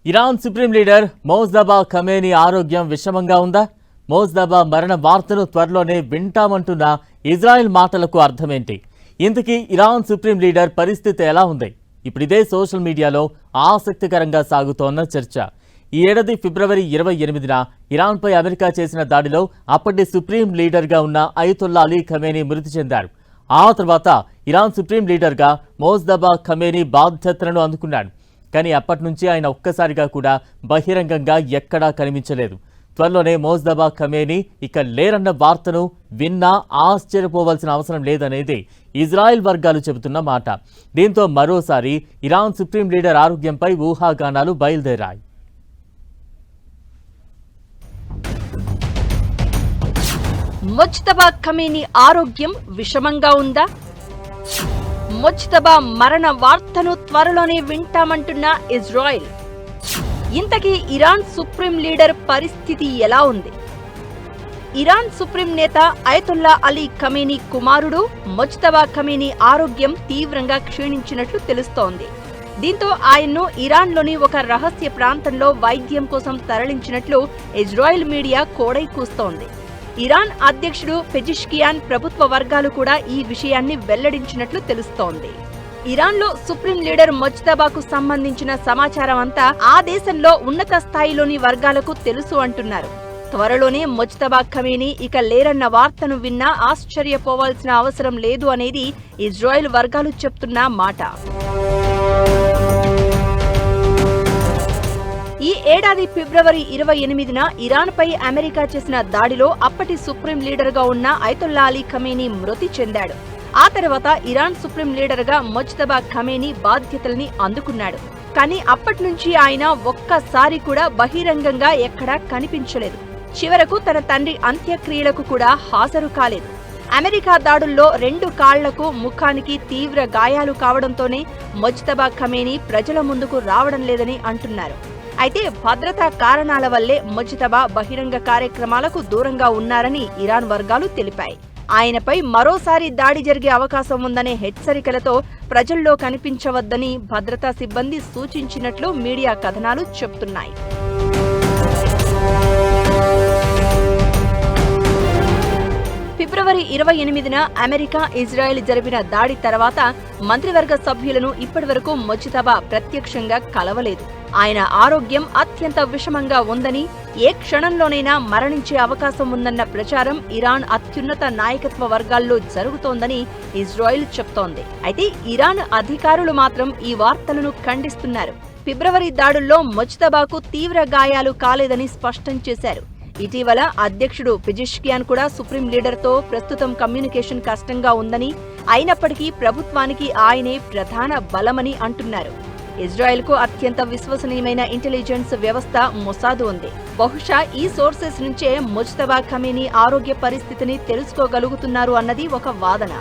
Iran supreme leader Mojtaba Khamenei ఆరోగ్యం విషమంగా ఉందా? మోజ్తబా మరణ వార్తను త్వరలోనే వింటామంటున్న ఇజ్రాయెల్ మాటలకు అర్థమేంటి? ఇంతకీ ఇరాన్ సుప్రీం లీడర్ పరిస్థితి ఎలా ఉంది? ఇప్పుడు ఇదే సోషల్ మీడియాలో ఆసక్తికరంగా సాగుతోన్న చర్చ. ఈ ఏడాది ఫిబ్రవరి 28న ఇరాన్పై అమెరికా చేసిన దాడిలో అప్పటి సుప్రీం లీడర్గా ఉన్న అయతుల్లా అలీ ఖమేనీ మృతి చెందారు. ఆ తర్వాత ఇరాన్ సుప్రీం లీడర్గా మోజ్తబా ఖమేనీ బాధ్యతలను అందుకున్నాడు. కానీ అప్పటి నుంచి ఆయన ఒక్కసారిగా కూడా బహిరంగంగా ఎక్కడా కనిపించలేదు. త్వరలోనే మోజ్తబా ఖమేనీ ఇక లేరన్న వార్తను విన్నా ఆశ్చర్యపోవాల్సిన అవసరం లేదనేది ఇజ్రాయెల్ వర్గాలు చెబుతున్న మాట. దీంతో మరోసారి ఇరాన్ సుప్రీం లీడర్ ఆరోగ్యంపై ఊహాగానాలు బయలుదేరాయి. ముజ్తబా ఖమేనీ ఆరోగ్యం విషమంగా ఉందా? ముజ్తబా మరణ వార్తను త్వరలోనే వింటామంటున్న ఇజ్రాయెల్. ఇంతకీ ఇరాన్ సుప్రీం లీడర్ పరిస్థితి ఎలా ఉంది? ఇరాన్ సుప్రీం నేత అయతుల్లా అలీ ఖమేనీ కుమారుడు ముజ్తబా ఖమేనీ ఆరోగ్యం తీవ్రంగా క్షీణించినట్లు తెలుస్తోంది. దీంతో ఆయన్ను ఇరాన్లోని ఒక రహస్య ప్రాంతంలో వైద్యం కోసం తరలించినట్లు ఇజ్రాయెల్ మీడియా కోడై కూస్తోంది. ఇరాన్ అధ్యక్షుడు పెజిష్కియాన్ ప్రభుత్వ వర్గాలు కూడా ఈ విషయాన్ని వెల్లడించినట్లు తెలుస్తోంది. ఇరాన్లో సుప్రీం లీడర్ ముజ్తబాకు సంబంధించిన సమాచారం అంతా ఆ దేశంలో ఉన్నత స్థాయిలోని వర్గాలకు తెలుసు అంటున్నారు. త్వరలోనే ముజ్తబా ఖమేనీ ఇక లేరన్న వార్తను విన్నా ఆశ్చర్యపోవాల్సిన అవసరం లేదు అనేది ఇజ్రాయెల్ వర్గాలు చెప్తున్న మాట. ఈ ఏడాది ఫిబ్రవరి 28న ఇరాన్పై అమెరికా చేసిన దాడిలో అప్పటి సుప్రీం లీడర్గా ఉన్న అయతుల్లా అలీ ఖమేనీ మృతి చెందాడు. ఆ తర్వాత ఇరాన్ సుప్రీం లీడర్గా ముజ్తబా ఖమేనీ బాధ్యతల్ని అందుకున్నాడు. కానీ అప్పటి నుంచి ఆయన ఒక్కసారి కూడా బహిరంగంగా ఎక్కడా కనిపించలేదు. చివరకు తన తండ్రి అంత్యక్రియలకు కూడా హాజరు కాలేదు. అమెరికా దాడుల్లో 2 కాళ్లకు ముఖానికి తీవ్ర గాయాలు కావడంతోనే ముజ్తబా ఖమేనీ ప్రజల ముందుకు రావడం లేదని అంటున్నారు. అయితే భద్రతా కారణాల వల్లే ముజ్తబా బహిరంగ కార్యక్రమాలకు దూరంగా ఉన్నారని ఇరాన్ వర్గాలు తెలిపాయి. ఆయనపై మరోసారి దాడి జరిగే అవకాశం ఉందనే హెచ్చరికలతో ప్రజల్లో కనిపించవద్దని భద్రతా సిబ్బంది సూచించినట్లు మీడియా కథనాలు చెప్తున్నాయి. ఫిబ్రవరి 28న అమెరికా ఇజ్రాయెల్ జరిపిన దాడి తర్వాత మంత్రివర్గ సభ్యులను ఇప్పటివరకు ముజ్తబా ప్రత్యక్షంగా కలవలేదు. ఆయన ఆరోగ్యం అత్యంత విషమంగా ఉందని, ఏ క్షణంలోనైనా మరణించే అవకాశం ఉందన్న ప్రచారం ఇరాన్ అత్యున్నత నాయకత్వ వర్గాల్లో జరుగుతోందని ఇజ్రాయెల్ చెప్తోంది. అయితే ఇరాన్ అధికారులు మాత్రం ఈ వార్తలను ఖండిస్తున్నారు. ఫిబ్రవరి దాడుల్లో ముజ్తబాకు తీవ్ర గాయాలు కాలేదని స్పష్టం చేశారు. ఇటీవల అధ్యక్షుడు పెజిష్కియాన్ కూడా సుప్రీం లీడర్తో ప్రస్తుతం కమ్యూనికేషన్ కష్టంగా ఉందని, అయినప్పటికీ ప్రభుత్వానికి ఆయనే ప్రధాన బలమని అంటున్నారు. ఇజ్రాయెల్కు అత్యంత విశ్వసనీయమైన ఇంటెలిజెన్స్ వ్యవస్థ మొసాద్ ఉంది. బహుశా ఈ సోర్సెస్ నుంచే ముజ్తబా ఖమేనీ ఆరోగ్య పరిస్థితిని తెలుసుకోగలుగుతున్నారు అన్నది ఒక వాదన.